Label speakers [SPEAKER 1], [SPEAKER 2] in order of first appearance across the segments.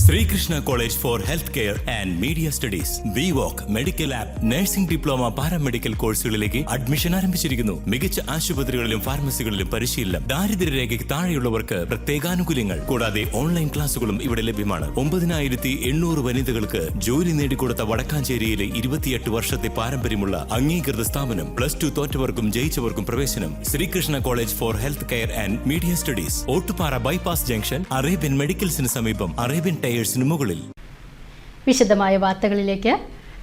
[SPEAKER 1] Srikrishna College for Healthcare and Media Studies. VWalk Medical Lab Nursing Diploma Paramedical കോഴ്സുകളിലേക്ക് admission ആരംഭിച്ചിരിക്കുന്നു. മികച്ച ആശുപത്രികളിലും ഫാർമസികളിലും പരിശീലനം. ദാരിദ്ര്യരേഖയ്ക്ക് താഴെയുള്ളവർക്ക് പ്രത്യേകാനുകൂല്യങ്ങൾ. കൂടാതെ ഓൺലൈൻ ക്ലാസുകളും ഇവിടെ ലഭ്യമാണ്. 9800 വനിതകൾക്ക് ജോലി നേടിക്കൊടുത്ത വടക്കാഞ്ചേരിയിലെ 28 വർഷത്തെ പാരമ്പര്യമുള്ള അംഗീകൃത സ്ഥാപനം. +2 തോറ്റവർക്കും ജയിച്ചവർക്കും പ്രവേശനം. Sreekrishna college for health care and media studies, Ottupara bypass junction, Arabian മെഡിക്കൽസിന് സമീപം, അറേബ്യൻ ടയേഴ്സിന് മുകളിൽ.
[SPEAKER 2] വിശദമായ വാർത്തകളിലേക്ക്.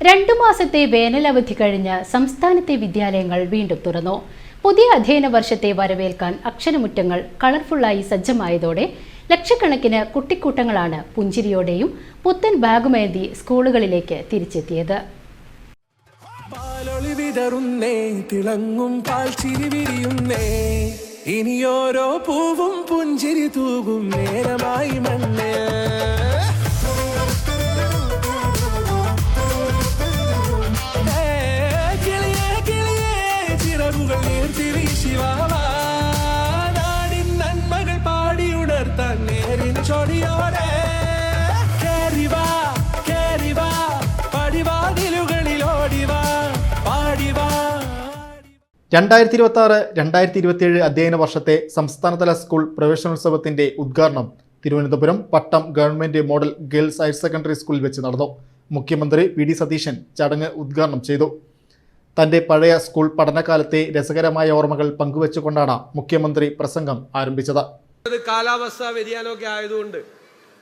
[SPEAKER 2] 2 മാസത്തെ വേനലവധി കഴിഞ്ഞ് സംസ്ഥാനത്തെ വിദ്യാലയങ്ങൾ വീണ്ടും തുറന്നു. പുതിയ അധ്യയന വർഷത്തെ വരവേൽക്കാൻ അക്ഷരമുറ്റങ്ങൾ കളർഫുള്ളായി സജ്ജമായതോടെ ലക്ഷക്കണക്കിന് കുട്ടിക്കൂട്ടങ്ങളാണ് പുഞ്ചിരിയോടെയും പുത്തൻ ബാഗുമേന്തി സ്കൂളുകളിലേക്ക് തിരിച്ചെത്തിയത്.
[SPEAKER 3] ഇനിയോരോ പൂവും പുഞ്ചിരി തൂകും നേരമായി മണ്ണേ. ചിറകുകൾ നീർത്തിരി ശിവാടിൻ നന്മകൾ പാടിയുണർത്താൻ നേരിൻ ചൊടിയോടെ കേറിവാ കേറിവാ പടിവാതിലുകളിലോടിവാ പാടിവാ.
[SPEAKER 4] 2026-2027 അധ്യയന വർഷത്തെ സംസ്ഥാനതല സ്കൂൾ പ്രവേശനോത്സവത്തിന്റെ ഉദ്ഘാടനം Thiruvananthapuram Pattom government model girls higher secondary സ്കൂളിൽ വെച്ച് നടന്നു. മുഖ്യമന്ത്രി വി ഡി സതീശൻ ചടങ്ങ് ഉദ്ഘാടനം ചെയ്തു. തന്റെ പഴയ സ്കൂൾ പഠനകാലത്തെ രസകരമായ ഓർമ്മകൾ പങ്കുവെച്ചുകൊണ്ടാണ് മുഖ്യമന്ത്രി പ്രസംഗം ആരംഭിച്ചത്.
[SPEAKER 5] കാലാവസ്ഥാ വ്യതിയാനമൊക്കെ ആയതുകൊണ്ട്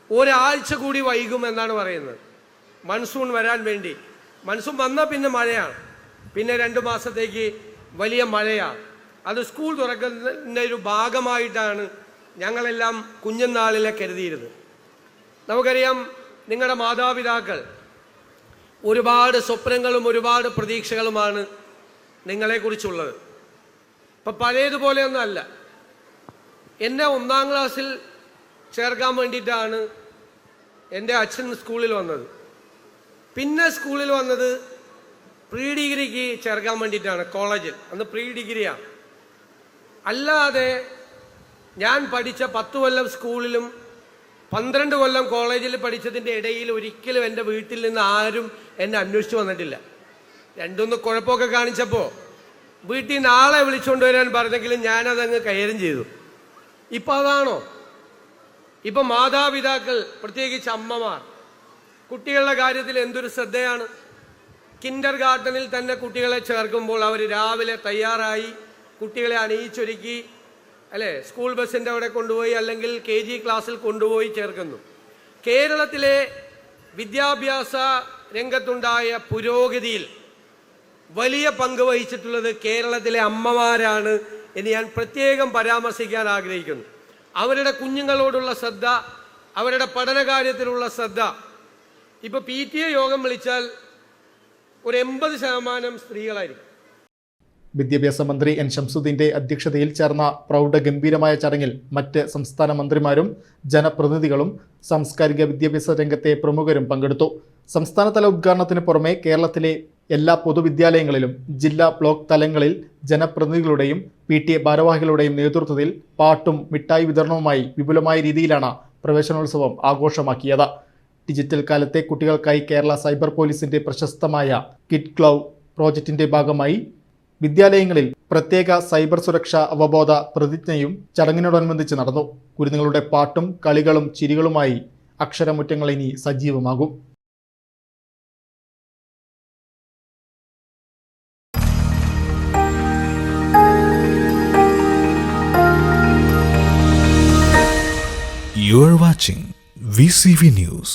[SPEAKER 5] ഒരാഴ്ച കൂടി വൈകും എന്നാണ് പറയുന്നത്. മൺസൂൺ വരാൻ വേണ്ടി. മൺസൂൺ വന്നാൽ പിന്നെ മഴയാണ്, പിന്നെ 2 മാസത്തേക്ക് വലിയ മഴയാണ്. അത് സ്കൂൾ തുറക്കുന്നതിൻ്റെ ഒരു ഭാഗമായിട്ടാണ് ഞങ്ങളെല്ലാം കുഞ്ഞുനാളിലെ കരുതിയിരുന്നത്. നമുക്കറിയാം, നിങ്ങളുടെ മാതാപിതാക്കൾ ഒരുപാട് സ്വപ്നങ്ങളും ഒരുപാട് പ്രതീക്ഷകളുമാണ് നിങ്ങളെക്കുറിച്ചുള്ളത്. ഇപ്പം പഴയതുപോലെയൊന്നും അല്ല. എന്നെ 1-ാം ക്ലാസ്സിൽ ചേർക്കാൻ വേണ്ടിയിട്ടാണ് എൻ്റെ അച്ഛൻ സ്കൂളിൽ വന്നത്. പിന്നെ സ്കൂളിൽ വന്നത് പ്രീ ഡിഗ്രിക്ക് ചേർക്കാൻ വേണ്ടിയിട്ടാണ്, കോളേജിൽ. അന്ന് പ്രീ ഡിഗ്രിയാണ്. അല്ലാതെ ഞാൻ പഠിച്ച 10 കൊല്ലം സ്കൂളിലും 12 കൊല്ലം കോളേജിൽ പഠിച്ചതിൻ്റെ ഇടയിൽ ഒരിക്കലും എൻ്റെ വീട്ടിൽ നിന്ന് ആരും എന്നെ അന്വേഷിച്ച് വന്നിട്ടില്ല. 2-3 കുഴപ്പമൊക്കെ കാണിച്ചപ്പോൾ വീട്ടിൽ നിന്ന് ആളെ വിളിച്ചുകൊണ്ട് വരാൻ പറഞ്ഞെങ്കിലും ഞാനതങ്ങ് കൈകാര്യം ചെയ്തു. ഇപ്പം അതാണോ? ഇപ്പം മാതാപിതാക്കൾ, പ്രത്യേകിച്ച് അമ്മമാർ, കുട്ടികളുടെ കാര്യത്തിൽ എന്തൊരു ശ്രദ്ധയാണ്. കിൻഡർ ഗാർഡനിൽ തന്നെ കുട്ടികളെ ചേർക്കുമ്പോൾ അവർ രാവിലെ തയ്യാറായി കുട്ടികളെ അണിയിച്ചൊരുക്കി, അല്ലേ, സ്കൂൾ ബസ്സിൻ്റെ അവിടെ കൊണ്ടുപോയി അല്ലെങ്കിൽ KG ക്ലാസ്സിൽ കൊണ്ടുപോയി ചേർക്കുന്നു. കേരളത്തിലെ വിദ്യാഭ്യാസ രംഗത്തുണ്ടായ പുരോഗതിയിൽ വലിയ പങ്ക് വഹിച്ചിട്ടുള്ളത് കേരളത്തിലെ അമ്മമാരാണ് എന്ന് ഞാൻ പ്രത്യേകം പരാമർശിക്കാൻ ആഗ്രഹിക്കുന്നു. അവരുടെ കുഞ്ഞുങ്ങളോടുള്ള ശ്രദ്ധ, അവരുടെ പഠനകാര്യത്തിലുള്ള ശ്രദ്ധ. ഇപ്പോൾ PTA യോഗം വിളിച്ചാൽ ഒരു 80% സ്ത്രീകളായിരിക്കും.
[SPEAKER 4] വിദ്യാഭ്യാസ മന്ത്രി N. ശംസുദ്ദീന്റെ അധ്യക്ഷതയിൽ ചേർന്ന പ്രൗഢഗംഭീരമായ ചടങ്ങിൽ മറ്റ് സംസ്ഥാന മന്ത്രിമാരും ജനപ്രതിനിധികളും സാംസ്കാരിക വിദ്യാഭ്യാസ രംഗത്തെ പ്രമുഖരും പങ്കെടുത്തു. സംസ്ഥാനതല ഉദ്ഘാടനത്തിന് പുറമെ കേരളത്തിലെ എല്ലാ പൊതുവിദ്യാലയങ്ങളിലും ജില്ലാ ബ്ലോക്ക് തലങ്ങളിൽ ജനപ്രതിനിധികളുടെയും PTA ഭാരവാഹികളുടെയും നേതൃത്വത്തിൽ പാട്ടും മിഠായി വിതരണവുമായി വിപുലമായ രീതിയിലാണ് പ്രവേശനോത്സവം ആഘോഷമാക്കിയത്. ഡിജിറ്റൽ കാലത്തെ കുട്ടികൾക്കായി കേരള സൈബർ പോലീസിന്റെ പ്രശസ്തമായ കിഡ് ഗ്ലൗ പ്രോജക്റ്റിന്റെ ഭാഗമായി വിദ്യാലയങ്ങളിൽ പ്രത്യേക സൈബർ സുരക്ഷാ അവബോധ പ്രതിജ്ഞയും ചടങ്ങിനോടനുബന്ധിച്ച് നടന്നു. കുരുന്നുകളുടെ പാട്ടും കളികളും ചിരികളുമായി അക്ഷരമുറ്റങ്ങൾ ഇനി സജീവമാകും.
[SPEAKER 6] You are watching VCV News.